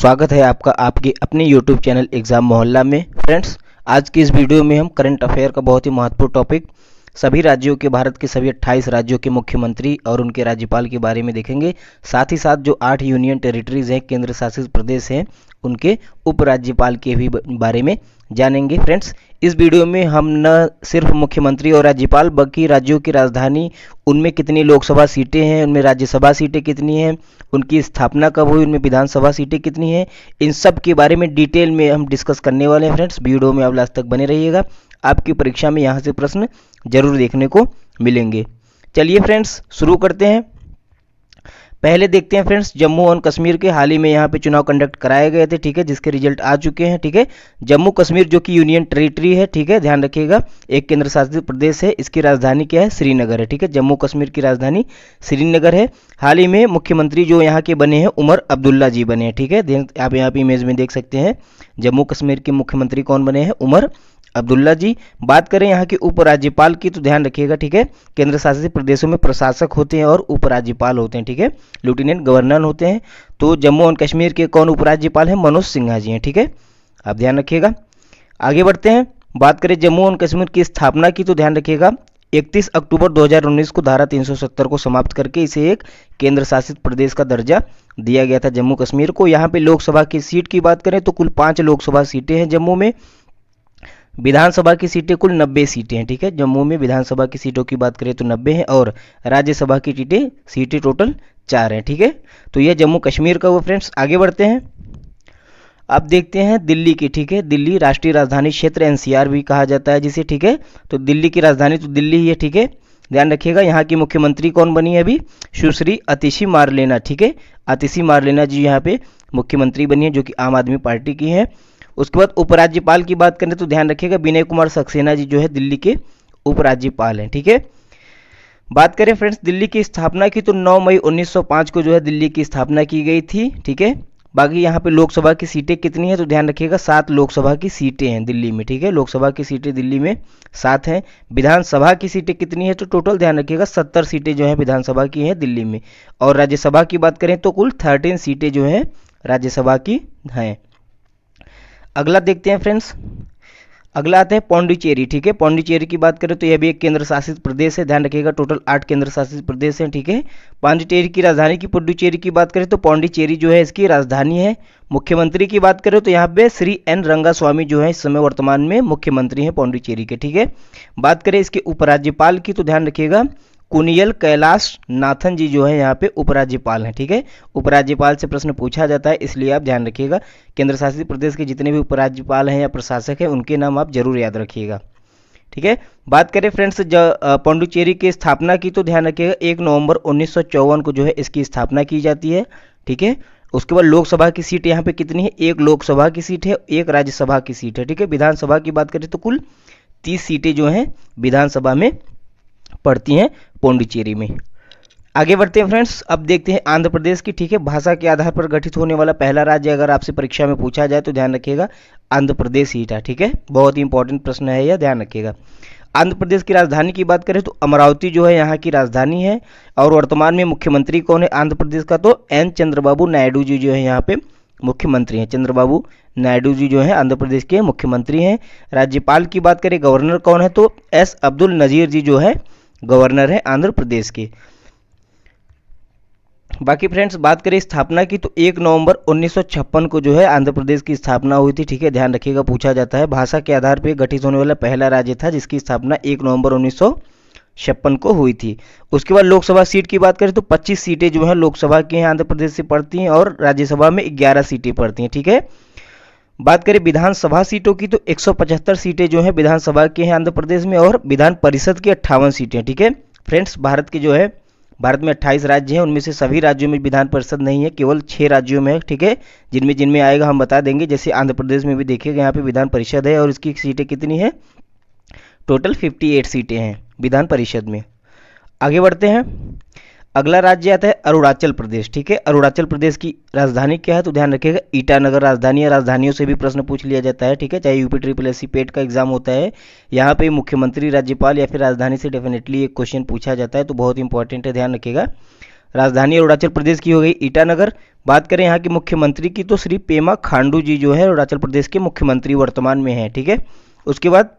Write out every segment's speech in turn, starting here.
स्वागत है आपका आपके अपने YouTube चैनल एग्ज़ाम मोहल्ला में। फ्रेंड्स, आज की इस वीडियो में हम करंट अफेयर का बहुत ही महत्वपूर्ण टॉपिक सभी राज्यों के भारत के सभी 28 राज्यों के मुख्यमंत्री और उनके राज्यपाल के बारे में देखेंगे। साथ ही साथ जो 8 यूनियन टेरिटरीज हैं, केंद्र शासित प्रदेश हैं, उनके उपराज्यपाल के भी बारे में जानेंगे। फ्रेंड्स, इस वीडियो में हम न सिर्फ मुख्यमंत्री और राज्यपाल बल्कि राज्यों की राजधानी, उनमें कितनी लोकसभा सीटें हैं, उनमें राज्यसभा सीटें कितनी हैं, उनकी स्थापना कब हुई, उनमें विधानसभा सीटें कितनी हैं, इन सब के बारे में डिटेल में हम डिस्कस करने वाले हैं। फ्रेंड्स, वीडियो में आप लास्ट तक बने रहिएगा, आपकी परीक्षा में यहाँ से प्रश्न जरूर देखने को मिलेंगे। चलिए फ्रेंड्स, शुरू करते हैं। पहले देखते हैं फ्रेंड्स, जम्मू और कश्मीर के हाल ही में यहाँ पे चुनाव कंडक्ट कराए गए थे, ठीक है, जिसके रिजल्ट आ चुके हैं। ठीक है, जम्मू कश्मीर जो कि यूनियन टेरिटरी है, ठीक है, ध्यान रखिएगा, एक केंद्र शासित प्रदेश है, इसकी राजधानी क्या है, श्रीनगर है। ठीक है, जम्मू कश्मीर की राजधानी श्रीनगर है। हाल ही में मुख्यमंत्री जो यहाँ के बने हैं उमर अब्दुल्ला जी बने हैं। ठीक है, आप यहाँ पे इमेज में देख सकते हैं, जम्मू कश्मीर के मुख्यमंत्री कौन बने हैं, उमर अब्दुल्ला जी। बात करें यहाँ के उपराज्यपाल की तो ध्यान रखिएगा, ठीक है, केंद्र शासित प्रदेशों में प्रशासक होते हैं और उपराज्यपाल होते हैं, ठीक है, लेफ्टिनेंट गवर्नर होते हैं। तो जम्मू और कश्मीर के कौन उपराज्यपाल हैं, मनोज सिन्हा जी हैं। ठीक है, आप ध्यान रखिएगा। आगे बढ़ते हैं। बात करें जम्मू और कश्मीर की स्थापना की तो ध्यान रखिएगा, 31 अक्टूबर 2019 को धारा 370 को समाप्त करके इसे एक केंद्र शासित प्रदेश का दर्जा दिया गया था जम्मू कश्मीर को। यहाँ पे लोकसभा की सीट की बात करें तो कुल 5 लोकसभा सीटें हैं जम्मू में। विधानसभा की सीटें कुल 90 सीटें हैं। ठीक है, जम्मू में विधानसभा की सीटों की बात करें तो 90 हैं और राज्यसभा की सीटें टोटल 4 हैं। ठीक है, तो यह जम्मू कश्मीर का वो। फ्रेंड्स, आगे बढ़ते हैं। अब देखते हैं दिल्ली की। ठीक है, दिल्ली राष्ट्रीय राजधानी क्षेत्र एनसीआर भी कहा जाता है जिसे। ठीक है, तो दिल्ली की राजधानी तो दिल्ली ही है। ठीक है, ध्यान रखिएगा। यहाँ की मुख्यमंत्री कौन बनी है अभी, सुश्री अतिशी मारलेना। ठीक है, अतिशी मारलेना जी यहाँ पे मुख्यमंत्री बनी है, जो कि आम आदमी पार्टी की है। उसके बाद उपराज्यपाल की बात करें तो ध्यान रखिएगा, विनय कुमार सक्सेना जी जो है दिल्ली के उपराज्यपाल हैं। ठीक है, बात करें फ्रेंड्स दिल्ली की स्थापना की तो 9 मई 1905 को जो है दिल्ली की स्थापना की गई थी। ठीक है, बाकी यहाँ पे लोकसभा की सीटें कितनी हैं तो ध्यान रखिएगा, 7 लोकसभा की सीटें हैं दिल्ली में। ठीक है, लोकसभा की सीटें दिल्ली में 7 हैं। विधानसभा की सीटें कितनी है तो टोटल ध्यान रखिएगा 70 सीटें जो है विधानसभा की हैं दिल्ली में। और राज्यसभा की बात करें तो कुल 13 सीटें जो हैं राज्यसभा की हैं। अगला देखते हैं फ्रेंड्स, अगला आते हैं पौंडीचेरी। ठीक है, पौंडीचेरी की बात करें तो यह भी एक केंद्र शासित प्रदेश है। ध्यान रखिएगा, टोटल 8 केंद्र शासित प्रदेश हैं। ठीक है, पौंडीचेरी की राजधानी की पुडुचेरी की बात करें तो पौंडीचेरी जो है इसकी राजधानी है। मुख्यमंत्री की बात करें तो यहाँ पे श्री एन रंगास्वामी जो है इस समय वर्तमान में मुख्यमंत्री हैं पौंडीचेरी के। ठीक है, बात करें इसके उपराज्यपाल की तो ध्यान रखिएगा, कुनियल कैलाश नाथन जी जो है यहाँ पे उपराज्यपाल हैं। ठीक है, उपराज्यपाल से प्रश्न पूछा जाता है, इसलिए आप ध्यान रखिएगा, केंद्र शासित प्रदेश के जितने भी उपराज्यपाल हैं या प्रशासक हैं उनके नाम आप जरूर याद रखिएगा। ठीक है, बात करें फ्रेंड्स पौंडुचेरी की स्थापना की तो ध्यान रखिएगा 1 नवंबर 1954 को जो है इसकी स्थापना की जाती है। ठीक है, उसके बाद लोकसभा की सीट यहाँ पे कितनी है, 1 लोकसभा की सीट है, 1 राज्यसभा की सीट है। ठीक है, विधानसभा की बात करें तो कुल 30 सीटें जो हैं विधानसभा में पड़ती हैं पौंडीचेरी में। आगे बढ़ते हैं फ्रेंड्स, अब देखते हैं आंध्र प्रदेश की। ठीक है, भाषा के आधार पर गठित होने वाला पहला राज्य अगर आपसे परीक्षा में पूछा जाए तो ध्यान रखिएगा आंध्र प्रदेश ही था। ठीक है, बहुत ही इंपॉर्टेंट प्रश्न है यह, ध्यान रखिएगा। आंध्र प्रदेश की राजधानी की बात करें तो अमरावती जो है यहाँ की राजधानी है। और वर्तमान में मुख्यमंत्री कौन है आंध्र प्रदेश का, तो एन चंद्रबाबू नायडू जी जो है यहाँ पे मुख्यमंत्री हैं। चंद्रबाबू नायडू जी जो है आंध्र प्रदेश के मुख्यमंत्री हैं। राज्यपाल की बात करें, गवर्नर कौन है, तो एस अब्दुल नजीर जी जो है गवर्नर है आंध्र प्रदेश के। बाकी फ्रेंड्स बात करें स्थापना की तो 1 नवंबर 1956 को जो है आंध्र प्रदेश की स्थापना हुई थी। ठीक है, ध्यान रखिएगा, पूछा जाता है, भाषा के आधार पर गठित होने वाला पहला राज्य था जिसकी स्थापना 1 नवंबर 1956 को हुई थी। उसके बाद लोकसभा सीट की बात करें तो 25 सीटें जो है लोकसभा की हैं आंध्र प्रदेश से पड़ती हैं और राज्यसभा में 11 सीटें पड़ती हैं। ठीक है, बात करें विधानसभा सीटों की तो 175 सीटें जो है विधानसभा की हैं आंध्र प्रदेश में और विधान परिषद की 58 सीटें। ठीक है फ्रेंड्स, भारत के जो है भारत में 28 राज्य हैं, उनमें से सभी राज्यों में विधान परिषद नहीं है, केवल 6 राज्यों में है। ठीक है, जिनमें जिनमें आएगा हम बता देंगे। जैसे आंध्र प्रदेश में भी देखिएगा यहाँ पे विधान परिषद है और इसकी सीटें कितनी है, टोटल 58 सीटें हैं विधान परिषद में। आगे बढ़ते हैं, अगला राज्य आता है अरुणाचल प्रदेश। ठीक है, अरुणाचल प्रदेश की राजधानी क्या है तो ध्यान रखिएगा ईटानगर राजधानी है। राजधानियों से भी प्रश्न पूछ लिया जाता है। ठीक है, चाहे यूपी ट्रिपल एससी पेट का एग्जाम होता है, यहाँ पे मुख्यमंत्री राज्यपाल या फिर राजधानी से डेफिनेटली एक क्वेश्चन पूछा जाता है, तो बहुत इंपॉर्टेंट है, ध्यान रखिएगा। राजधानी अरुणाचल प्रदेश की हो गई ईटानगर। बात करें यहाँ के मुख्यमंत्री की तो श्री पेमा खांडू जी जो है अरुणाचल प्रदेश के मुख्यमंत्री वर्तमान में हैं, ठीक है। उसके बाद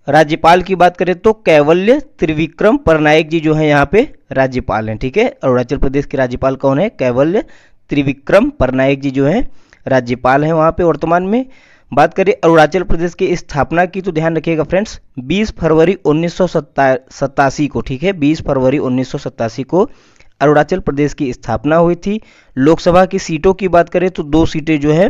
राज्यपाल की बात करें तो कैवल्य त्रिविक्रम परनायक जी जो है यहाँ पे राज्यपाल हैं, ठीक है। अरुणाचल प्रदेश के राज्यपाल कौन है? कैवल्य त्रिविक्रम परनायक जी जो है राज्यपाल हैं वहाँ पे वर्तमान में। बात करें अरुणाचल प्रदेश की स्थापना की तो ध्यान रखिएगा फ्रेंड्स 20 फरवरी 1987 को, ठीक है। 20 फरवरी 1987 को अरुणाचल प्रदेश की स्थापना हुई थी। लोकसभा की सीटों की बात करें तो 2 सीटें जो है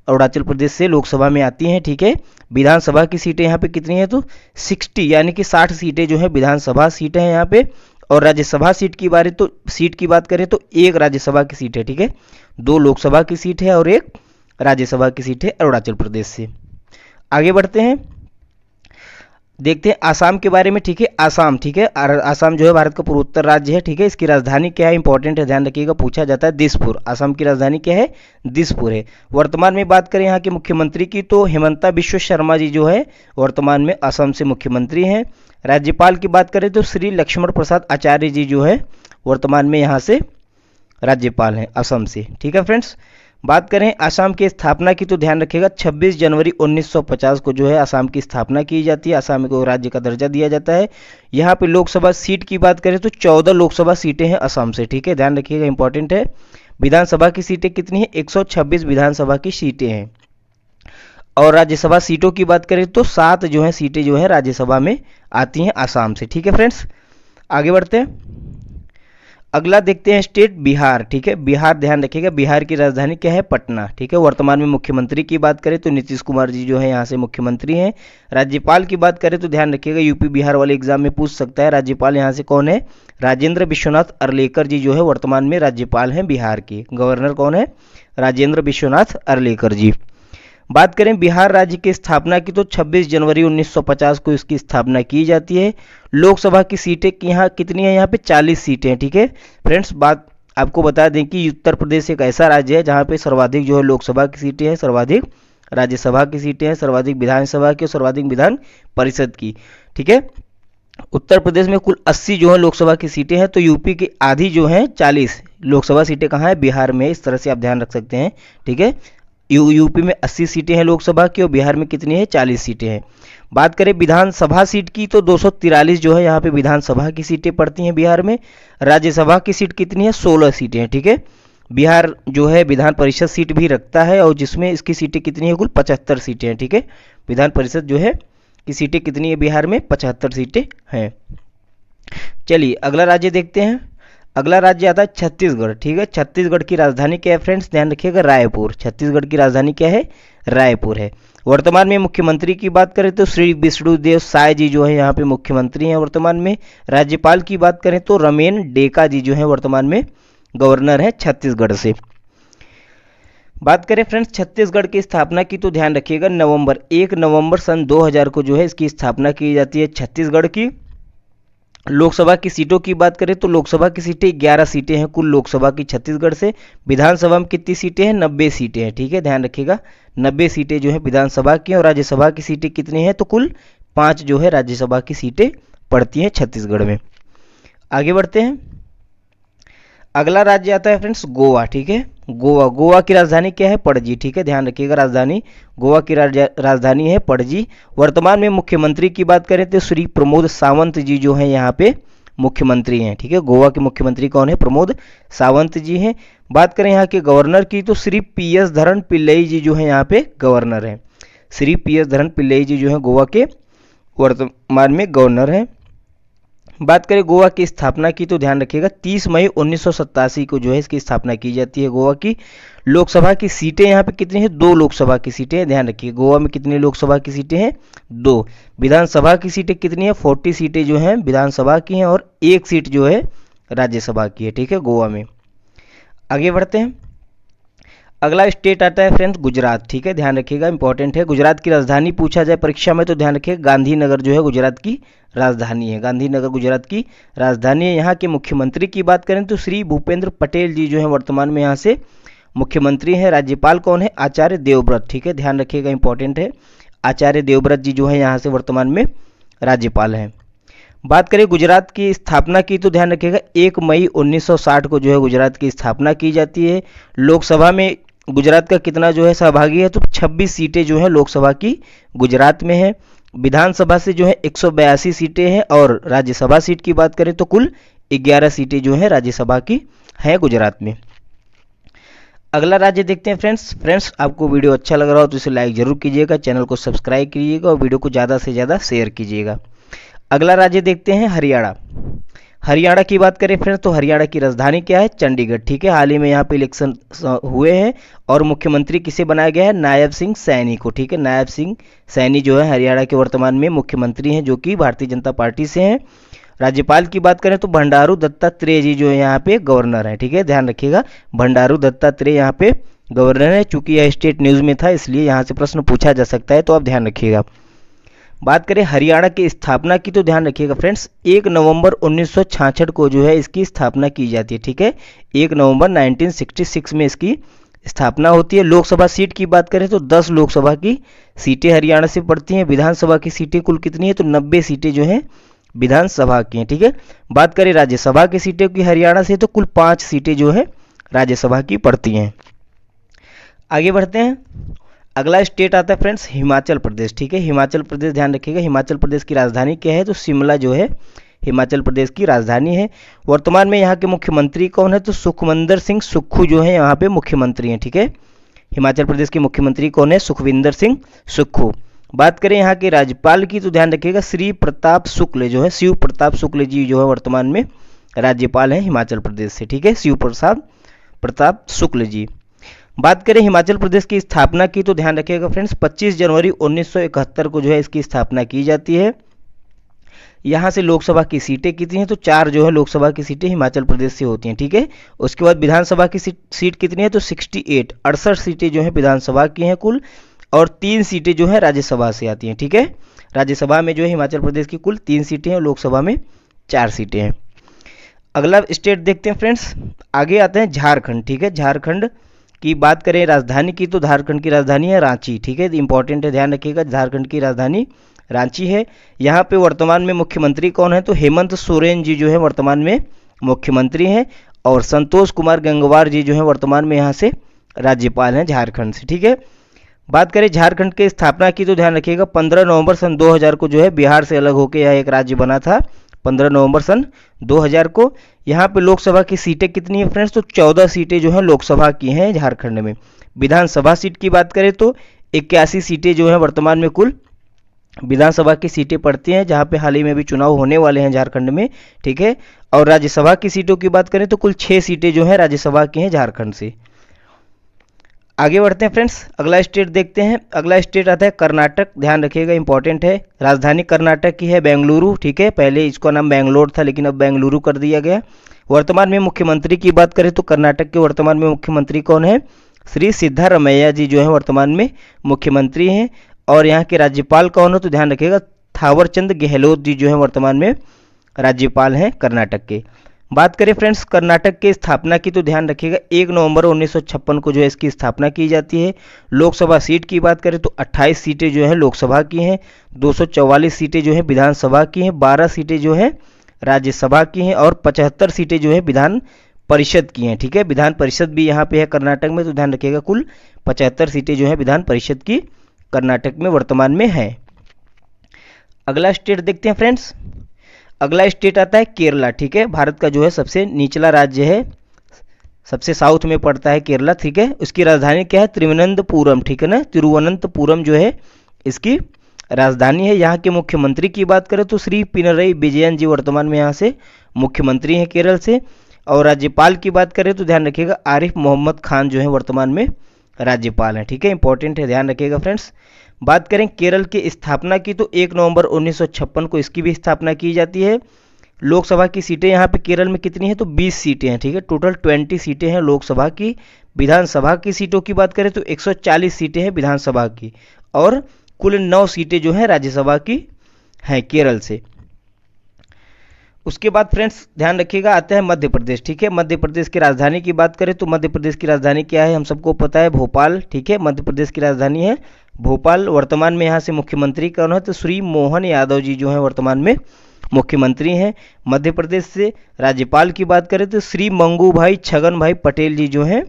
अरुणाचल प्रदेश से लोकसभा में आती हैं, ठीक है। विधानसभा की सीटें यहाँ पे कितनी है तो 60 यानी कि 60 सीटें जो है विधानसभा सीटें हैं यहाँ पे। और राज्यसभा सीट की बात करें तो 1 राज्यसभा की सीट है, ठीक है। 2 लोकसभा की सीट है और 1 राज्यसभा की सीट है अरुणाचल प्रदेश से। आगे बढ़ते हैं, देखते हैं आसाम के बारे में, ठीक है। आसाम, ठीक है, आसाम जो है भारत का पूर्वोत्तर राज्य है, ठीक है। इसकी राजधानी क्या है? इंपॉर्टेंट है, ध्यान रखिएगा, पूछा जाता है, दिसपुर। आसाम की राजधानी क्या है? दिसपुर है। वर्तमान में बात करें यहाँ के मुख्यमंत्री की तो हेमंता बिश्व शर्मा जी जो है वर्तमान में असम से मुख्यमंत्री हैं। राज्यपाल की बात करें तो श्री लक्ष्मण प्रसाद आचार्य जी जो है वर्तमान में यहाँ से राज्यपाल हैं असम से, ठीक है फ्रेंड्स। बात करें आसाम की स्थापना की तो ध्यान रखिएगा 26 जनवरी 1950 को जो है आसाम की स्थापना की जाती है। आसाम को राज्य का दर्जा दिया जाता है। यहाँ पे लोकसभा सीट की बात करें तो 14 लोकसभा सीटें हैं असम से, ठीक है, ध्यान रखिएगा, इंपॉर्टेंट है। विधानसभा की सीटें कितनी है? 126 विधानसभा की सीटें हैं। और राज्यसभा सीटों की बात करें तो 7 जो है सीटें जो है राज्यसभा में आती हैं आसाम से, ठीक है फ्रेंड्स। आगे बढ़ते हैं, अगला देखते हैं स्टेट बिहार, ठीक है। बिहार, ध्यान रखिएगा, बिहार की राजधानी क्या है? पटना, ठीक है। वर्तमान में मुख्यमंत्री की बात करें तो नीतीश कुमार जी जो है यहाँ से मुख्यमंत्री हैं। राज्यपाल की बात करें तो ध्यान रखिएगा, यूपी बिहार वाले एग्जाम में पूछ सकता है, राज्यपाल यहाँ से कौन है? राजेंद्र विश्वनाथ अर्लेकर जी जो है वर्तमान में राज्यपाल हैं बिहार के। गवर्नर कौन है? राजेंद्र विश्वनाथ अर्लेकर जी। बात करें बिहार राज्य की स्थापना की तो 26 जनवरी 1950 को इसकी स्थापना की जाती है। लोकसभा की सीटें यहाँ कितनी है? यहाँ पे 40 सीटें हैं, ठीक है फ्रेंड्स। बात आपको बता दें कि उत्तर प्रदेश एक ऐसा राज्य है जहाँ पे सर्वाधिक जो है लोकसभा की सीटें हैं, सर्वाधिक राज्यसभा की सीटें हैं, सर्वाधिक विधानसभा की और सर्वाधिक विधान परिषद की, ठीक है। उत्तर प्रदेश में कुल 80 जो है लोकसभा की सीटें हैं, तो यूपी की आधी जो है 40 लोकसभा सीटें कहाँ है? बिहार में। इस तरह से आप ध्यान रख सकते हैं, ठीक है। यूपी में 80 सीटें हैं लोकसभा की और बिहार में कितनी है? 40 सीटें हैं। बात करें विधानसभा सीट की तो 243 जो है यहाँ पे विधानसभा की सीटें पड़ती हैं बिहार में। राज्यसभा की सीट कितनी है? 16 सीटें हैं, ठीक है। बिहार जो है विधान परिषद सीट भी रखता है और जिसमें इसकी सीटें कितनी है? कुल 75 सीटें हैं, ठीक है। विधान परिषद जो है की सीटें कितनी है बिहार में? 75 सीटें हैं। चलिए अगला राज्य देखते हैं। अगला राज्य आता है छत्तीसगढ़, ठीक है। छत्तीसगढ़ की राजधानी क्या है फ्रेंड्स? ध्यान रखिएगा, रायपुर। छत्तीसगढ़ की राजधानी क्या है? रायपुर है। वर्तमान में मुख्यमंत्री की बात करें तो श्री विष्णुदेव साय जी जो है यहाँ पे मुख्यमंत्री हैं वर्तमान में। राज्यपाल की बात करें तो रमेन डेका जी जो है वर्तमान में गवर्नर है छत्तीसगढ़ से। बात करें फ्रेंड्स छत्तीसगढ़ की स्थापना की तो ध्यान रखिएगा 1 नवंबर सन 2000 को जो है इसकी स्थापना की जाती है छत्तीसगढ़ की। लोकसभा की सीटों की बात करें तो लोकसभा की सीटें 11 सीटें हैं कुल लोकसभा की छत्तीसगढ़ से। विधानसभा में कितनी सीटें हैं? 90 सीटें हैं, ठीक है, ध्यान रखिएगा, 90 सीटें जो है विधानसभा की। और राज्यसभा की सीटें कितनी हैं? तो कुल 5 जो है राज्यसभा की सीटें पड़ती हैं छत्तीसगढ़ में। आगे बढ़ते हैं, अगला राज्य आता है फ्रेंड्स गोवा, ठीक है। गोवा की राजधानी क्या है? पणजी, ठीक है, ध्यान रखिएगा, राजधानी गोवा की राजधानी है पणजी। वर्तमान में मुख्यमंत्री की बात करें तो श्री प्रमोद सावंत जी जो हैं यहाँ पे मुख्यमंत्री हैं, ठीक है। गोवा के मुख्यमंत्री कौन है? प्रमोद सावंत जी हैं। बात करें यहाँ के गवर्नर की तो श्री PS धरन पिल्लई जी जो है यहाँ पे गवर्नर हैं। श्री PS धरन पिल्लई जी जो है गोवा के वर्तमान में गवर्नर हैं। बात करें गोवा की स्थापना की तो ध्यान रखिएगा 30 मई 1987 को जो है इसकी स्थापना की जाती है गोवा की। लोकसभा की सीटें यहाँ पे कितनी है? 2 लोकसभा की सीटें हैं, ध्यान रखिए। गोवा में कितनी लोकसभा की सीटें हैं? 2। विधानसभा की सीटें कितनी है? 40 सीटें जो हैं विधानसभा की हैं और 1 सीट जो है राज्यसभा की है, ठीक है, गोवा में। आगे बढ़ते हैं, अगला स्टेट आता है फ्रेंड्स गुजरात, ठीक है, ध्यान रखिएगा, इंपॉर्टेंट है। गुजरात की राजधानी पूछा जाए परीक्षा में तो ध्यान रखिएगा गांधीनगर जो है गुजरात की राजधानी है। गांधीनगर गुजरात की राजधानी है। यहाँ के मुख्यमंत्री की बात करें तो श्री भूपेंद्र पटेल जी जो है वर्तमान में यहाँ से मुख्यमंत्री हैं। राज्यपाल कौन है? आचार्य देवव्रत, ठीक है, ध्यान रखिएगा, इंपॉर्टेंट है। आचार्य देवव्रत जी जो है यहाँ से वर्तमान में राज्यपाल हैं। बात करें गुजरात की स्थापना की तो ध्यान रखिएगा 1 मई 1960 को जो है गुजरात की स्थापना की जाती है। लोकसभा में गुजरात का कितना जो है सहभागी है, तो 26 सीटें जो है लोकसभा की गुजरात में है। विधानसभा से जो है 182 सीटें हैं और राज्यसभा सीट की बात करें तो कुल 11 सीटें जो है राज्यसभा की हैं गुजरात में। अगला राज्य देखते हैं फ्रेंड्स आपको वीडियो अच्छा लग रहा हो तो इसे लाइक जरूर कीजिएगा, चैनल को सब्सक्राइब कीजिएगा और वीडियो को ज़्यादा से ज़्यादा शेयर कीजिएगा। अगला राज्य देखते हैं हरियाणा। हरियाणा की बात करें फ्रेंड्स तो हरियाणा की राजधानी क्या है, चंडीगढ़। ठीक है, हाल ही में यहाँ पे इलेक्शन हुए हैं और मुख्यमंत्री किसे बनाया गया है, नायब सिंह सैनी को। ठीक है, नायब सिंह सैनी जो है हरियाणा के वर्तमान में मुख्यमंत्री हैं, जो कि भारतीय जनता पार्टी से हैं। राज्यपाल की बात करें तो भंडारू दत्तात्रेय जी जो है यहाँ पे गवर्नर है। ठीक है, ध्यान रखिएगा भंडारू दत्तात्रेय यहाँ पे गवर्नर है। चूंकि यह स्टेट न्यूज़ में था इसलिए यहाँ से प्रश्न पूछा जा सकता है, तो आप ध्यान रखिएगा। बात करें हरियाणा की स्थापना की तो ध्यान रखिएगा फ्रेंड्स 1 नवंबर 1966 को जो है इसकी स्थापना की जाती है। ठीक है, 1 नवंबर 1966 में इसकी स्थापना होती है। लोकसभा सीट की बात करें तो 10 लोकसभा की सीटें हरियाणा से पड़ती हैं। विधानसभा की सीटें कुल कितनी है, तो 90 सीटें जो हैं विधानसभा की हैं। ठीक है, बात करें राज्यसभा की सीटें की हरियाणा से तो कुल 5 सीटें जो है राज्यसभा की पड़ती हैं। आगे बढ़ते हैं, अगला स्टेट आता है फ्रेंड्स हिमाचल प्रदेश। ठीक है, हिमाचल प्रदेश ध्यान रखिएगा हिमाचल प्रदेश की राजधानी क्या है, तो शिमला जो है हिमाचल प्रदेश की राजधानी है। वर्तमान में यहाँ के मुख्यमंत्री कौन है, तो सुखविंदर सिंह सुक्खू जो है यहाँ पे मुख्यमंत्री हैं। ठीक है, हिमाचल प्रदेश के मुख्यमंत्री कौन है, सुखविंदर सिंह सुक्खू। बात करें यहाँ के राज्यपाल की तो ध्यान रखिएगा श्री प्रताप शुक्ल जो है शिव प्रताप शुक्ल जी जो है वर्तमान में राज्यपाल हैं हिमाचल प्रदेश से। ठीक है, शिव प्रताप शुक्ल जी। बात करें हिमाचल प्रदेश की स्थापना की तो ध्यान रखिएगा फ्रेंड्स 25 जनवरी 1971 को जो है इसकी स्थापना की जाती है। यहाँ से लोकसभा की सीटें कितनी हैं, तो 4 जो है लोकसभा की सीटें हिमाचल प्रदेश से होती हैं। ठीक है, उसके बाद विधानसभा की सीट कितनी है, तो 68 सीटें जो है विधानसभा की हैं कुल, और 3 सीटें जो है राज्यसभा से आती हैं। ठीक है, राज्यसभा में जो है हिमाचल प्रदेश की कुल 3 सीटें हैं और लोकसभा में 4 सीटें हैं। अगला स्टेट देखते हैं फ्रेंड्स, आगे आते हैं झारखंड। ठीक है, झारखंड की बात करें राजधानी की तो झारखंड की राजधानी है रांची। ठीक है, इंपॉर्टेंट है, ध्यान रखिएगा झारखंड की राजधानी रांची है। यहाँ पे वर्तमान में मुख्यमंत्री कौन है, तो हेमंत सोरेन जी जो है वर्तमान में मुख्यमंत्री हैं और संतोष कुमार गंगवार जी जो है वर्तमान में यहाँ से राज्यपाल हैं झारखंड से। ठीक है, बात करें झारखंड की स्थापना की तो ध्यान रखिएगा 15 नवंबर सन 2000 को जो है बिहार से अलग होकर यह एक राज्य बना था। 15 नवंबर सन 2000 को। यहाँ पे लोकसभा की सीटें कितनी है फ्रेंड्स, तो 14 सीटें जो है लोकसभा की हैं झारखंड में। विधानसभा सीट की बात करें तो 81 सीटें जो है वर्तमान में कुल विधानसभा की सीटें पड़ती हैं, जहाँ पे हाल ही में भी चुनाव होने वाले हैं झारखंड में। ठीक है, और राज्यसभा की सीटों की बात करें तो कुल 6 सीटें जो है राज्यसभा की हैं झारखंड से। आगे बढ़ते हैं फ्रेंड्स, अगला स्टेट देखते हैं। अगला स्टेट आता है कर्नाटक। ध्यान रखिएगा इंपॉर्टेंट है, राजधानी कर्नाटक की है बेंगलुरु। ठीक है, पहले इसका नाम बेंगलोर था लेकिन अब बेंगलुरु कर दिया गया। वर्तमान में मुख्यमंत्री की बात करें तो कर्नाटक के वर्तमान में मुख्यमंत्री कौन है, श्री सिद्धारमैया जी जो है वर्तमान में मुख्यमंत्री हैं। और यहाँ के राज्यपाल कौन हो, तो ध्यान रखिएगा थावरचंद गहलोत जी जो है वर्तमान में राज्यपाल हैं कर्नाटक के। बात करें फ्रेंड्स कर्नाटक के स्थापना की तो ध्यान रखिएगा 1 नवंबर 1956 को जो है इसकी स्थापना की जाती है। लोकसभा सीट की बात करें तो 28 सीटें जो है लोकसभा की हैं, 244 सीटें जो है विधानसभा की हैं, 12 सीटें जो है राज्यसभा की हैं और 75 सीटें जो है विधान परिषद की हैं। ठीक है, विधान परिषद भी यहाँ पे है कर्नाटक में, तो ध्यान रखिएगा कुल 75 सीटें जो है विधान परिषद की कर्नाटक में वर्तमान में है। अगला स्टेट देखते हैं फ्रेंड्स, अगला स्टेट आता है केरला। ठीक है, भारत का जो है सबसे निचला राज्य है, सबसे साउथ में पड़ता है केरला। ठीक है, उसकी राजधानी क्या है, तिरुवनंतपुरम। ठीक है ना, तिरुवनंतपुरम जो है इसकी राजधानी है। यहाँ के मुख्यमंत्री की बात करें तो श्री पिनरई विजयन जी वर्तमान में यहाँ से मुख्यमंत्री हैं केरल से। और राज्यपाल की बात करें तो ध्यान रखिएगा आरिफ मोहम्मद खान जो है वर्तमान में राज्यपाल हैं। ठीक है, इंपॉर्टेंट है, ध्यान रखिएगा फ्रेंड्स। बात करें केरल की स्थापना की तो 1 नवंबर 1956 को इसकी भी स्थापना की जाती है। लोकसभा की सीटें यहाँ पे केरल में कितनी है, तो 20 सीटें हैं। ठीक है, टोटल 20 सीटें हैं लोकसभा की। विधानसभा की सीटों की बात करें तो 140 सीटें हैं विधानसभा की और कुल 9 सीटें जो हैं राज्यसभा की हैं केरल से। उसके बाद फ्रेंड्स ध्यान रखिएगा आता है मध्य प्रदेश। ठीक है, मध्य प्रदेश की राजधानी की बात करें तो मध्य प्रदेश की राजधानी क्या है, हम सबको पता है भोपाल। ठीक है, मध्य प्रदेश की राजधानी है भोपाल। वर्तमान में यहाँ से मुख्यमंत्री कौन है, तो श्री मोहन यादव जी जो है वर्तमान में मुख्यमंत्री हैं। मध्य प्रदेश से राज्यपाल की बात करें तो श्री मंगूभाई छगन भाई पटेल जी जो हैं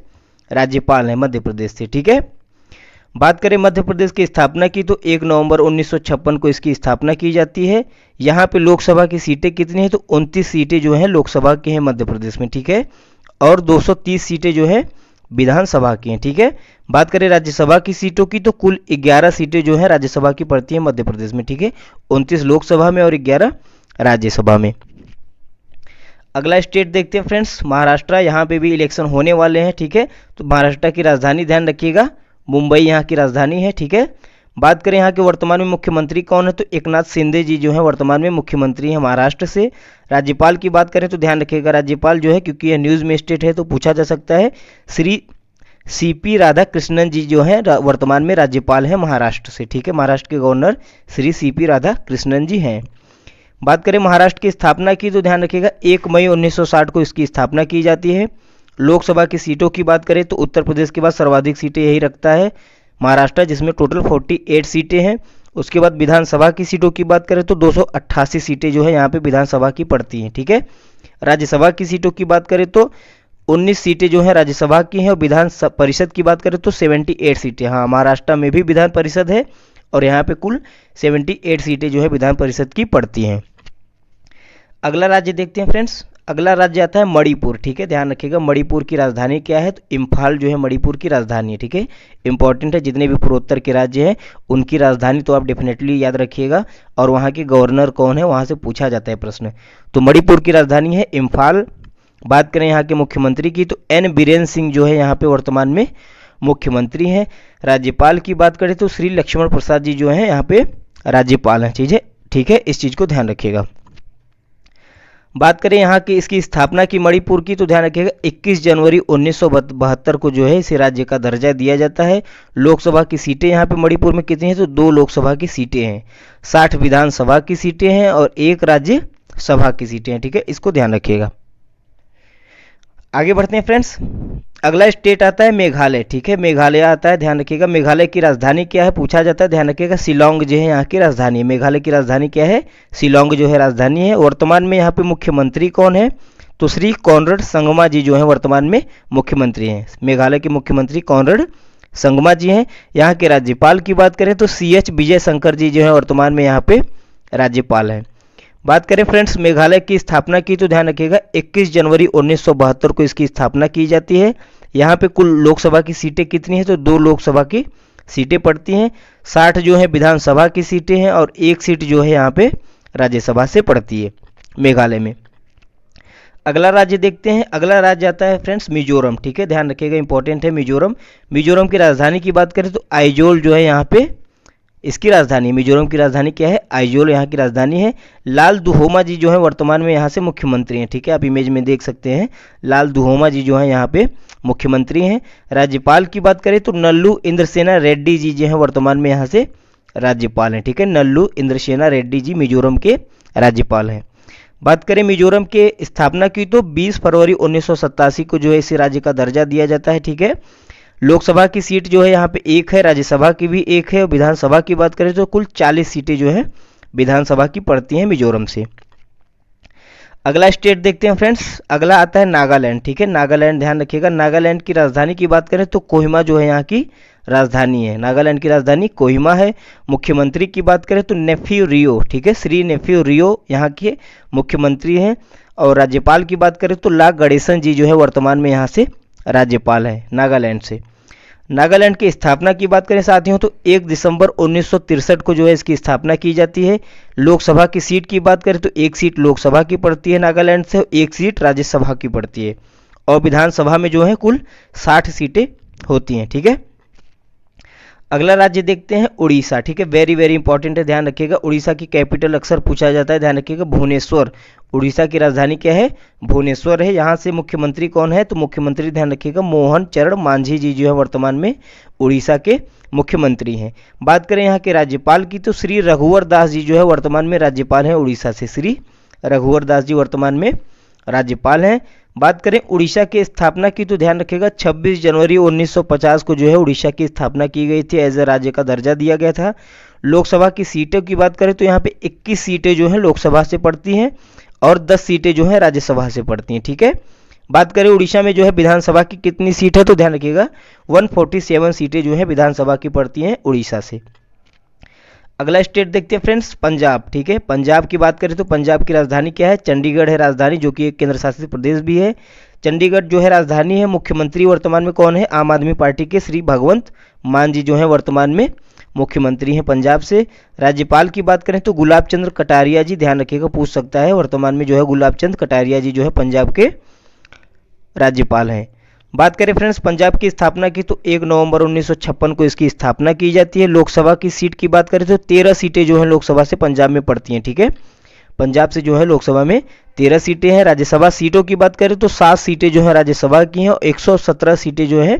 राज्यपाल हैं मध्य प्रदेश से। ठीक है, बात करें मध्य प्रदेश की स्थापना की तो 1 नवंबर 1956 को इसकी स्थापना की जाती है। यहाँ पे लोकसभा की सीटें कितनी हैं तो 29 सीटें जो हैं लोकसभा की हैं मध्य प्रदेश में। ठीक है, और 230 सीटें जो हैं विधानसभा की हैं। ठीक है, बात करें राज्यसभा की सीटों की तो कुल 11 सीटें जो हैं राज्यसभा की पड़ती हैं मध्य प्रदेश में। ठीक है, 29 लोकसभा में और 11 राज्यसभा में। अगला स्टेट देखते हैं फ्रेंड्स, महाराष्ट्र। यहाँ पे भी इलेक्शन होने वाले हैं। ठीक है, तो महाराष्ट्र की राजधानी ध्यान रखिएगा, मुंबई यहाँ की राजधानी है। ठीक है, बात करें यहाँ के वर्तमान में मुख्यमंत्री कौन है तो एकनाथ शिंदे जी जो है वर्तमान में मुख्यमंत्री हैं महाराष्ट्र से। राज्यपाल की बात करें तो ध्यान रखिएगा राज्यपाल जो है, क्योंकि यह न्यूज़ में स्टेट है तो पूछा जा सकता है, श्री सीपी राधाकृष्णन जी जो है वर्तमान में राज्यपाल हैं महाराष्ट्र से। ठीक है, महाराष्ट्र के गवर्नर श्री सीपी राधाकृष्णन जी हैं। बात करें महाराष्ट्र की स्थापना की तो ध्यान रखिएगा 1 मई 1960 को इसकी स्थापना की जाती है। लोकसभा की सीटों की बात करें तो उत्तर प्रदेश के बाद सर्वाधिक सीटें यही रखता है महाराष्ट्र, जिसमें टोटल 48 सीटें हैं। उसके बाद विधानसभा की सीटों की बात करें तो 288 सीटें जो है यहाँ पे विधानसभा की पड़ती हैं। ठीक है, राज्यसभा की सीटों की बात करें तो 19 सीटें जो है राज्यसभा की हैं और विधान परिषद की बात करें तो 78 सीटें। हाँ, महाराष्ट्र में भी विधान परिषद है और यहाँ पे कुल 78 सीटें जो है विधान परिषद की पड़ती हैं। अगला राज्य देखते हैं फ्रेंड्स, अगला राज्य आता है मणिपुर। ठीक है, ध्यान रखिएगा मणिपुर की राजधानी क्या है तो इम्फाल जो है मणिपुर की राजधानी है। ठीक है, इंपॉर्टेंट है, जितने भी पूर्वोत्तर के राज्य हैं उनकी राजधानी तो आप डेफिनेटली याद रखिएगा, और वहाँ के गवर्नर कौन है वहाँ से पूछा जाता है प्रश्न। तो मणिपुर की राजधानी है इम्फाल। बात करें यहाँ के मुख्यमंत्री की तो एन बीरेन सिंह जो है यहाँ पे वर्तमान में मुख्यमंत्री हैं। राज्यपाल की बात करें तो श्री लक्ष्मण प्रसाद जी जो हैं यहाँ पे राज्यपाल हैं। चीज़ है, ठीक है, इस चीज़ को ध्यान रखिएगा। बात करें यहाँ की इसकी स्थापना की मणिपुर की तो ध्यान रखिएगा 21 जनवरी 1972 को जो है इसे राज्य का दर्जा दिया जाता है। लोकसभा की सीटें यहाँ पे मणिपुर में कितनी हैं तो 2 लोकसभा की सीटें हैं, 60 विधानसभा की सीटें हैं और 1 राज्यसभा की सीटें हैं। ठीक है, इसको ध्यान रखिएगा। आगे बढ़ते हैं फ्रेंड्स, अगला स्टेट आता है मेघालय। ठीक है, मेघालय आता है, ध्यान रखिएगा। मेघालय की राजधानी क्या है पूछा जाता है, ध्यान रखिएगा शिलोंग जो है यहाँ की राजधानी है। मेघालय की राजधानी क्या है, शिलोंग जो है राजधानी है। वर्तमान में यहाँ पे मुख्यमंत्री कौन है तो श्री कॉनरेड संगमा जी जो है वर्तमान में मुख्यमंत्री हैं। मेघालय के मुख्यमंत्री कॉनरेड संगमा जी हैं। यहाँ के राज्यपाल की बात करें तो CH विजय शंकर जी जो है वर्तमान में यहाँ पे राज्यपाल हैं। बात करें फ्रेंड्स मेघालय की स्थापना की तो ध्यान रखिएगा 21 जनवरी 1972 को इसकी स्थापना की जाती है। यहाँ पे कुल लोकसभा की सीटें कितनी हैं तो 2 लोकसभा की सीटें पड़ती हैं, 60 जो है विधानसभा की सीटें हैं और 1 सीट जो है यहाँ पे राज्यसभा से पड़ती है मेघालय में। अगला राज्य देखते हैं, अगला राज्य आता है फ्रेंड्स मिजोरम। ठीक है, ध्यान रखिएगा, इंपॉर्टेंट है मिजोरम। मिजोरम की राजधानी की बात करें तो आइजोल जो है यहाँ पे इसकी राजधानी। मिजोरम की राजधानी क्या है, आइजोल यहाँ की राजधानी है। लाल दुहोमा जी जो है वर्तमान में यहाँ से मुख्यमंत्री हैं। ठीक है, आप इमेज में देख सकते हैं, लाल दुहोमा जी जो है यहाँ पे मुख्यमंत्री हैं। राज्यपाल की बात करें तो नल्लू इंद्रसेना रेड्डी जी जो है वर्तमान में यहाँ से राज्यपाल हैं। ठीक है, नल्लू इंद्रसेना रेड्डी जी मिजोरम के राज्यपाल हैं। बात करें मिजोरम के स्थापना की तो 20 फरवरी 1987 को जो है इसे राज्य का दर्जा दिया जाता है। ठीक है, लोकसभा की सीट जो है यहाँ पे 1 है, राज्यसभा की भी 1 है और विधानसभा की बात करें तो कुल 40 सीटें जो है विधानसभा की पड़ती हैं मिजोरम से। अगला स्टेट देखते हैं फ्रेंड्स, अगला आता है नागालैंड। ठीक है, नागालैंड ध्यान रखिएगा। नागालैंड की राजधानी की बात करें तो कोहिमा जो है यहाँ की राजधानी है। नागालैंड की राजधानी कोहिमा है। मुख्यमंत्री की बात करें तो नेफ्यू रियो। ठीक है, श्री नेफ्यू रियो यहाँ के मुख्यमंत्री हैं और राज्यपाल की बात करें तो ला गणेशन जी जो है वर्तमान में यहाँ से राज्यपाल है नागालैंड से। नागालैंड की स्थापना की बात करें साथियों तो 1 दिसंबर 1963 को जो है इसकी स्थापना की जाती है। लोकसभा की सीट की बात करें तो 1 सीट लोकसभा की पड़ती है नागालैंड से, 1 सीट राज्यसभा की पड़ती है और विधानसभा में जो है कुल 60 सीटें होती हैं। ठीक है, अगला राज्य देखते हैं उड़ीसा। ठीक है, वेरी वेरी इंपॉर्टेंट है, ध्यान रखिएगा। उड़ीसा की कैपिटल अक्सर पूछा जाता है, ध्यान रखिएगा भुवनेश्वर। उड़ीसा की राजधानी क्या है, भुवनेश्वर है। यहाँ से मुख्यमंत्री कौन है तो मुख्यमंत्री ध्यान रखिएगा मोहन चरण मांझी जी जो है वर्तमान में उड़ीसा के मुख्यमंत्री हैं। बात करें यहाँ के राज्यपाल की तो श्री रघुवर दास जी जो है वर्तमान में राज्यपाल हैं उड़ीसा से। श्री रघुवर दास जी वर्तमान में राज्यपाल हैं। बात करें उड़ीसा की स्थापना की तो ध्यान रखिएगा 26 जनवरी 1950 को जो है उड़ीसा की स्थापना की गई थी, एज ए राज्य का दर्जा दिया गया था। लोकसभा की सीटों की बात करें तो यहाँ पे 21 सीटें जो हैं लोकसभा से पड़ती हैं और 10 सीटें जो हैं राज्यसभा से पड़ती हैं। ठीक है, बात करें उड़ीसा में जो है विधानसभा की कितनी सीट है तो ध्यान रखिएगा 147 सीटें जो है विधानसभा की पड़ती हैं उड़ीसा से। अगला स्टेट देखते हैं फ्रेंड्स, पंजाब। ठीक है, पंजाब की बात करें तो पंजाब की राजधानी क्या है, चंडीगढ़ है राजधानी, जो कि एक केंद्र शासित प्रदेश भी है। चंडीगढ़ जो है राजधानी है। मुख्यमंत्री वर्तमान में कौन है, आम आदमी पार्टी के श्री भगवंत मान जी जो है वर्तमान में मुख्यमंत्री हैं पंजाब से। राज्यपाल की बात करें तो गुलाब चंद्र कटारिया जी, ध्यान रखिएगा पूछ सकता है, वर्तमान में जो है गुलाब चंद्र कटारिया जी जो है पंजाब के राज्यपाल हैं। बात करें फ्रेंड्स पंजाब की स्थापना की तो 1 नवंबर 1956 को इसकी स्थापना की जाती है। लोकसभा की सीट की बात करें तो 13 सीटें जो हैं लोकसभा से पंजाब में पड़ती हैं। ठीक है, पंजाब से जो है लोकसभा में 13 सीटें हैं। राज्यसभा सीटों की बात करें तो 7 सीटें जो है राज्यसभा की हैं और 117 सीटें जो है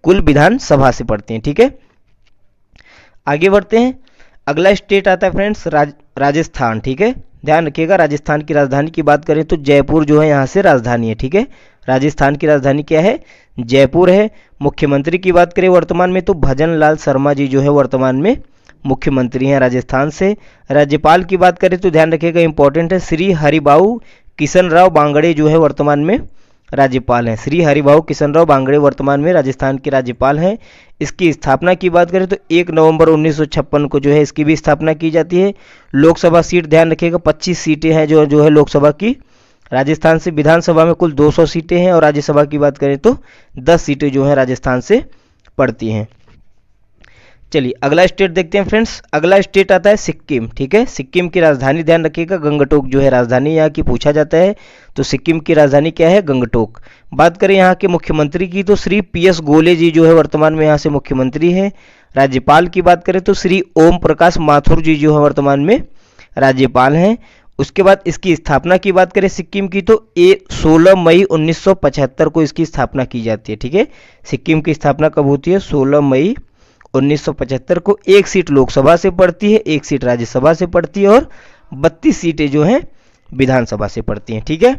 कुल विधानसभा से पड़ती हैं। ठीक है, आगे बढ़ते हैं। अगला स्टेट आता है फ्रेंड्स राजस्थान। ठीक है, ध्यान रखिएगा राजस्थान की राजधानी की बात करें तो जयपुर जो है यहाँ से राजधानी है। ठीक है, राजस्थान की राजधानी क्या है, जयपुर है। मुख्यमंत्री की बात करें वर्तमान में तो भजन लाल शर्मा जी जो है वर्तमान में मुख्यमंत्री हैं राजस्थान से। राज्यपाल की बात करें तो ध्यान रखिएगा इंपॉर्टेंट है, श्री हरिभाऊ किशन राव बांगड़े जो है वर्तमान में राज्यपाल हैं। श्री हरिभाऊ किशन राव बांगड़े वर्तमान में राजस्थान के राज्यपाल हैं। इसकी स्थापना की बात करें तो 1 नवंबर 1956 को जो है इसकी भी स्थापना की जाती है। लोकसभा सीट ध्यान रखिएगा 25 सीटें हैं जो है लोकसभा की राजस्थान से। विधानसभा में कुल 200 सीटें हैं और राज्यसभा की बात करें तो 10 सीटें जो है राजस्थान से पड़ती हैं। चलिए अगला स्टेट देखते हैं फ्रेंड्स। अगला स्टेट आता है सिक्किम। ठीक है, सिक्किम की राजधानी ध्यान रखिएगा गंगटोक जो है राजधानी यहाँ की पूछा जाता है। तो सिक्किम की राजधानी क्या है, गंगटोक। बात करें यहाँ के मुख्यमंत्री की तो श्री PS गोले जी जो है वर्तमान में यहाँ से मुख्यमंत्री हैं। राज्यपाल की बात करें तो श्री ओम प्रकाश माथुर जी जो है वर्तमान में राज्यपाल हैं। उसके बाद इसकी स्थापना की बात करें सिक्किम की तो 16 मई 1975 को इसकी स्थापना की जाती है। ठीक है, सिक्किम की स्थापना कब होती है, 16 मई 1975 को। 1 सीट लोकसभा से पड़ती है, 1 सीट राज्यसभा से पड़ती है और 32 सीटें जो हैं विधानसभा से पड़ती हैं। ठीक है,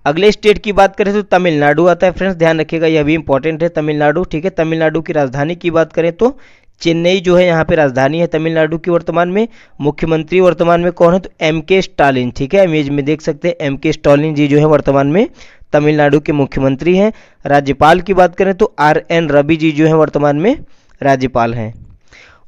अगले स्टेट की बात करें तो तमिलनाडु आता है फ्रेंड्स, ध्यान रखिएगा यह भी इंपॉर्टेंट है तमिलनाडु। ठीक है, तमिलनाडु की राजधानी की बात करें तो चेन्नई जो है यहाँ पे राजधानी है तमिलनाडु की वर्तमान में। मुख्यमंत्री वर्तमान में कौन है तो MK स्टालिन। ठीक है, इमेज में देख सकते हैं MK स्टालिन जी जो है वर्तमान में तमिलनाडु के मुख्यमंत्री हैं। राज्यपाल की बात करें तो RN रवि जी जो है वर्तमान में राज्यपाल हैं।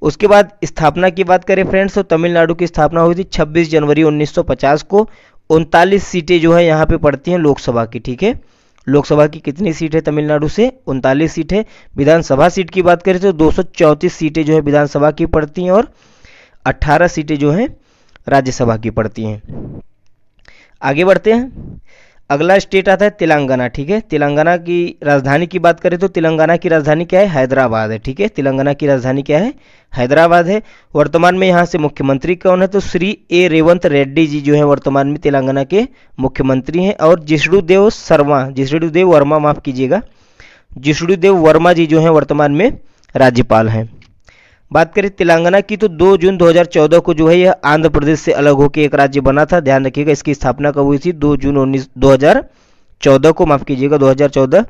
उसके बाद स्थापना की बात करें फ्रेंड्स तो तमिलनाडु की स्थापना हुई थी 26 जनवरी 1950 को। 39 सीटें जो है यहाँ पे पड़ती हैं लोकसभा की। ठीक है, लोकसभा की कितनी सीट है तमिलनाडु से, 39 सीट है। विधानसभा सीट की बात करें तो 234 सीटें जो है विधानसभा की पड़ती हैं और 18 सीटें जो हैं राज्यसभा की पड़ती हैं। आगे बढ़ते हैं। अगला स्टेट आता है तेलंगाना। ठीक है, तेलंगाना की राजधानी की बात करें तो तेलंगाना की राजधानी क्या है, हैदराबाद है। ठीक है, तेलंगाना की राजधानी क्या है, हैदराबाद है। वर्तमान में यहाँ से मुख्यमंत्री कौन है तो श्री A रेवंत रेड्डी जी जो है वर्तमान में तेलंगाना के मुख्यमंत्री हैं। और जिष्णुदेव वर्मा माफ कीजिएगा, जिष्णुदेव वर्मा जी जो है वर्तमान में राज्यपाल हैं। बात करें तेलंगाना की तो 2 जून 2014 को जो है यह आंध्र प्रदेश से अलग होकर एक राज्य बना था। ध्यान रखिएगा इसकी स्थापना कब हुई थी, 2 जून 2014 को, माफ कीजिएगा 2014।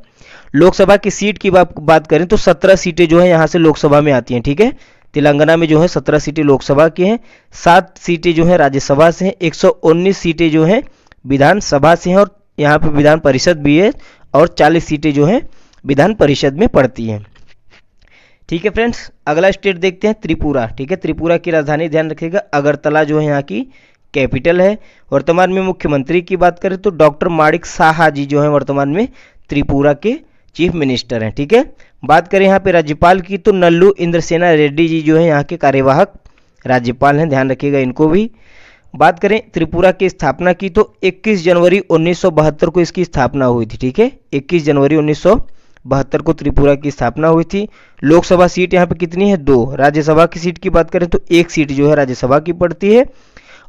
लोकसभा की सीट की बात करें तो 17 सीटें जो है यहाँ से लोकसभा में आती हैं। ठीक है, तेलंगाना में जो है 17 सीटें लोकसभा की हैं, 7 सीटें जो है राज्यसभा से हैं, 119 सीटें जो हैं विधानसभा से हैं और यहाँ पर विधान परिषद भी है और 40 सीटें जो हैं विधान परिषद में पड़ती हैं। ठीक है फ्रेंड्स, अगला स्टेट देखते हैं त्रिपुरा। ठीक है, त्रिपुरा की राजधानी ध्यान रखिएगा अगरतला जो है यहाँ की कैपिटल है। वर्तमान में मुख्यमंत्री की बात करें तो डॉक्टर माणिक साहा जी जो है वर्तमान में त्रिपुरा के चीफ मिनिस्टर हैं। ठीक है, बात करें यहाँ पे राज्यपाल की तो नल्लू इंद्रसेना रेड्डी जी जो है यहाँ के कार्यवाहक राज्यपाल हैं, ध्यान रखिएगा इनको भी। बात करें त्रिपुरा की स्थापना की तो 21 जनवरी 1972 को इसकी स्थापना हुई थी। ठीक है, 21 जनवरी 1972 को त्रिपुरा की स्थापना हुई थी। लोकसभा सीट यहाँ पे कितनी है, 2। राज्यसभा की सीट की बात करें तो 1 सीट जो है राज्यसभा की पड़ती है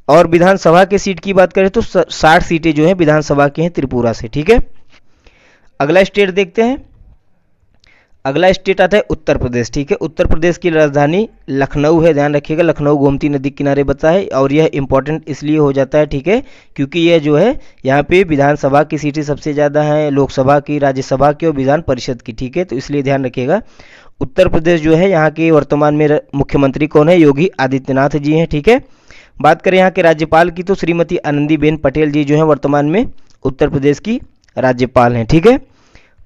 और विधानसभा की सीट की बात करें तो 60 सीटें जो है विधानसभा की हैं त्रिपुरा से। ठीक है, अगला स्टेट देखते हैं। अगला स्टेट आता है उत्तर प्रदेश। ठीक है, उत्तर प्रदेश की राजधानी लखनऊ है, ध्यान रखिएगा। लखनऊ गोमती नदी किनारे बसा है और यह इंपॉर्टेंट इसलिए हो जाता है, ठीक है, क्योंकि यह जो है यहाँ पे विधानसभा की सीटें सबसे ज़्यादा हैं, लोकसभा की, राज्यसभा की और विधान परिषद की। ठीक है, तो इसलिए ध्यान रखिएगा उत्तर प्रदेश जो है यहाँ के वर्तमान में मुख्यमंत्री कौन है, योगी आदित्यनाथ जी हैं। ठीक है, बात करें यहाँ के राज्यपाल की तो श्रीमती आनंदीबेन पटेल जी जो है वर्तमान में उत्तर प्रदेश की राज्यपाल हैं। ठीक है,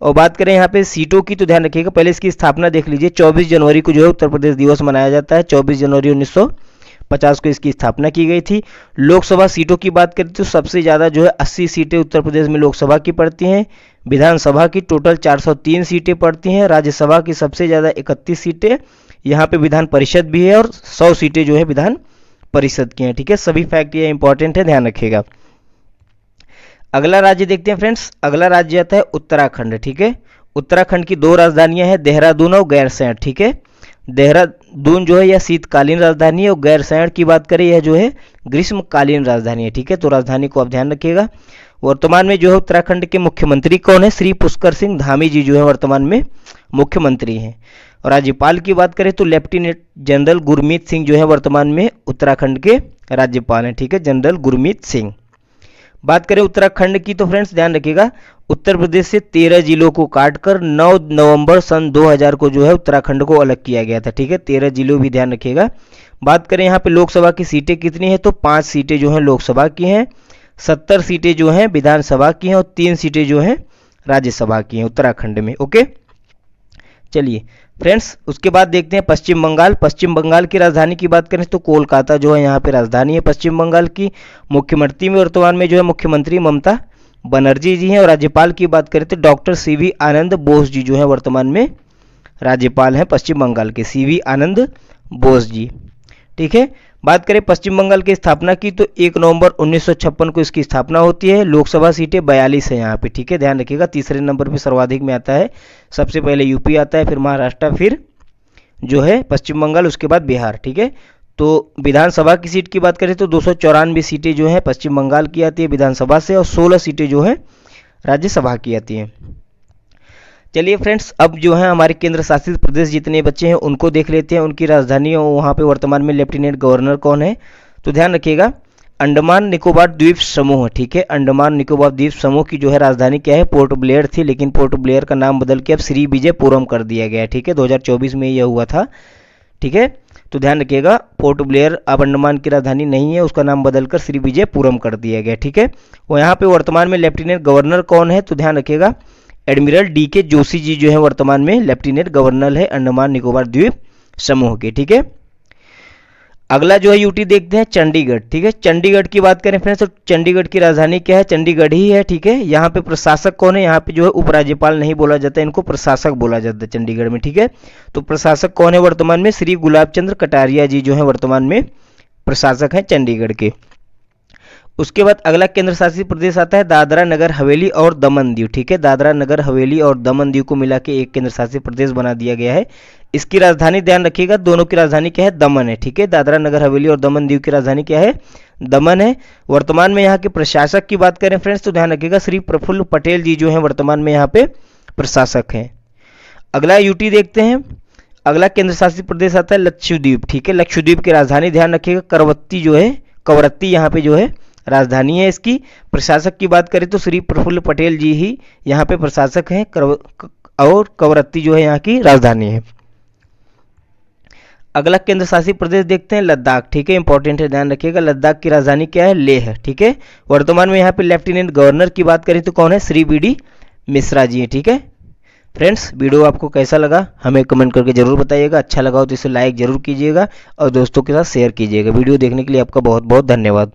और बात करें यहाँ पे सीटों की तो ध्यान रखिएगा, पहले इसकी स्थापना देख लीजिए। 24 जनवरी को जो है उत्तर प्रदेश दिवस मनाया जाता है। 24 जनवरी 1950 को इसकी स्थापना की गई थी। लोकसभा सीटों की बात करें तो सबसे ज़्यादा जो है 80 सीटें उत्तर प्रदेश में लोकसभा की पड़ती हैं। विधानसभा की टोटल 403 सीटें पड़ती हैं। राज्यसभा की सबसे ज़्यादा 31 सीटें, यहाँ पे विधान परिषद भी है और 100 सीटें जो है विधान परिषद की हैं। ठीक है, सभी फैक्ट ये इंपॉर्टेंट है, ध्यान रखिएगा। अगला राज्य देखते हैं फ्रेंड्स, अगला राज्य आता है उत्तराखंड। ठीक है, उत्तराखंड की 2 राजधानियां हैं, देहरादून और गैरसैंण। ठीक है, देहरादून जो है यह शीतकालीन राजधानी है और गैरसैंण की बात करें यह जो है ग्रीष्मकालीन राजधानी है। ठीक है, तो राजधानी को आप ध्यान रखिएगा। वर्तमान में जो है उत्तराखंड के मुख्यमंत्री कौन है, श्री पुष्कर सिंह धामी जी जो है वर्तमान में मुख्यमंत्री हैं। और राज्यपाल की बात करें तो लेफ्टिनेंट जनरल गुरमीत सिंह जो है वर्तमान में उत्तराखंड के राज्यपाल हैं। ठीक है, जनरल गुरमीत सिंह। बात करें उत्तराखंड की तो फ्रेंड्स ध्यान रखिएगा, उत्तर प्रदेश से 13 जिलों को काटकर 9 नवंबर सन 2000 को जो है उत्तराखंड को अलग किया गया था। ठीक है, 13 जिलों भी ध्यान रखिएगा। बात करें यहाँ पे लोकसभा की सीटें कितनी है तो 5 सीटें जो हैं लोकसभा की हैं, 70 सीटें जो हैं विधानसभा की हैं और 3 सीटें जो हैं राज्यसभा की हैं उत्तराखंड में। ओके, चलिए फ्रेंड्स, उसके बाद देखते हैं पश्चिम बंगाल। पश्चिम बंगाल की राजधानी की बात करें तो कोलकाता जो है यहाँ पे राजधानी है पश्चिम बंगाल की। मुख्यमंत्री में वर्तमान में जो है मुख्यमंत्री ममता बनर्जी जी हैं और राज्यपाल की बात करें तो डॉक्टर CV आनंद बोस जी जो है वर्तमान में राज्यपाल हैं पश्चिम बंगाल के, CV आनंद बोस जी। ठीक है, बात करें पश्चिम बंगाल की स्थापना की तो 1 नवंबर 1956 को इसकी स्थापना होती है। लोकसभा सीटें 42 है यहाँ पे। ठीक है, ध्यान रखिएगा, तीसरे नंबर पे सर्वाधिक में आता है, सबसे पहले यूपी आता है, फिर महाराष्ट्र, फिर जो है पश्चिम बंगाल, उसके बाद बिहार। ठीक है, तो विधानसभा की सीट की बात करें तो 294 सीटें जो है पश्चिम बंगाल की आती है विधानसभा से और 16 सीटें जो है राज्यसभा की आती हैं। चलिए फ्रेंड्स, अब जो है हमारे केंद्र शासित प्रदेश जितने बच्चे हैं उनको देख लेते हैं, उनकी राजधानी और वहाँ पे वर्तमान में लेफ्टिनेंट गवर्नर कौन है। तो ध्यान रखिएगा, अंडमान निकोबार द्वीप समूह। ठीक है, अंडमान निकोबार द्वीप समूह की जो है राजधानी क्या है, पोर्ट ब्लेयर थी, लेकिन पोर्ट ब्लेयर का नाम बदल के अब श्री विजयपुरम कर दिया गया है। ठीक है, 2024 में यह हुआ था। ठीक है, तो ध्यान रखिएगा, पोर्ट ब्लेयर अब अंडमान की राजधानी नहीं है, उसका नाम बदलकर श्री विजयपुरम कर दिया गया। ठीक है, और यहाँ पे वर्तमान में लेफ्टिनेंट गवर्नर कौन है तो ध्यान रखिएगा, एडमिरल DK जोशी जी जो है वर्तमान में लेफ्टिनेंट गवर्नर है अंडमान निकोबार द्वीप समूह के। ठीक है, अगला जो है यूटी देखते हैं चंडीगढ़। ठीक है, चंडीगढ़ की बात करें फ्रेंड्स तो चंडीगढ़ की राजधानी क्या है, चंडीगढ़ ही है। ठीक है, यहाँ पे प्रशासक कौन है, यहाँ पे जो है उपराज्यपाल नहीं बोला जाता है, इनको प्रशासक बोला जाता है चंडीगढ़ में। ठीक है, तो प्रशासक कौन है वर्तमान में, श्री गुलाब चंद्र कटारिया जी जो है वर्तमान में प्रशासक हैं चंडीगढ़ के। उसके बाद अगला केंद्र शासित प्रदेश आता है दादरा नगर हवेली और दमन दीव। ठीक है, दादरा नगर हवेली और दमन दीव को मिला के एक केंद्र शासित प्रदेश बना दिया गया है। इसकी राजधानी ध्यान रखिएगा, दोनों की राजधानी क्या है, दमन है। ठीक है, दादरा नगर हवेली और दमन दीव की राजधानी क्या है, दमन है। वर्तमान में यहाँ के प्रशासक की बात करें फ्रेंड्स तो ध्यान रखिएगा, श्री प्रफुल्ल पटेल जी जो है वर्तमान में यहाँ पे प्रशासक हैं। अगला यूटी देखते हैं, अगला केंद्र शासित प्रदेश आता है लक्षद्वीप। ठीक है, लक्षद्वीप की राजधानी ध्यान रखिएगा करवत्ती जो है, कवरत्ती यहाँ पे जो है राजधानी है इसकी। प्रशासक की बात करें तो श्री प्रफुल्ल पटेल जी ही यहाँ पे प्रशासक हैं और कवरत्ती जो है यहाँ की राजधानी है। अगला केंद्र शासित प्रदेश देखते हैं लद्दाख। ठीक है, इंपॉर्टेंट है, ध्यान रखिएगा, लद्दाख की राजधानी क्या है, लेह है। ठीक है, वर्तमान में यहाँ पे लेफ्टिनेंट गवर्नर की बात करें तो कौन है, श्री BD मिश्रा जी हैं। ठीक है फ्रेंड्स, वीडियो आपको कैसा लगा हमें कमेंट करके जरूर बताइएगा। अच्छा लगा हो तो इसे लाइक जरूर कीजिएगा और दोस्तों के साथ शेयर कीजिएगा। वीडियो देखने के लिए आपका बहुत बहुत धन्यवाद।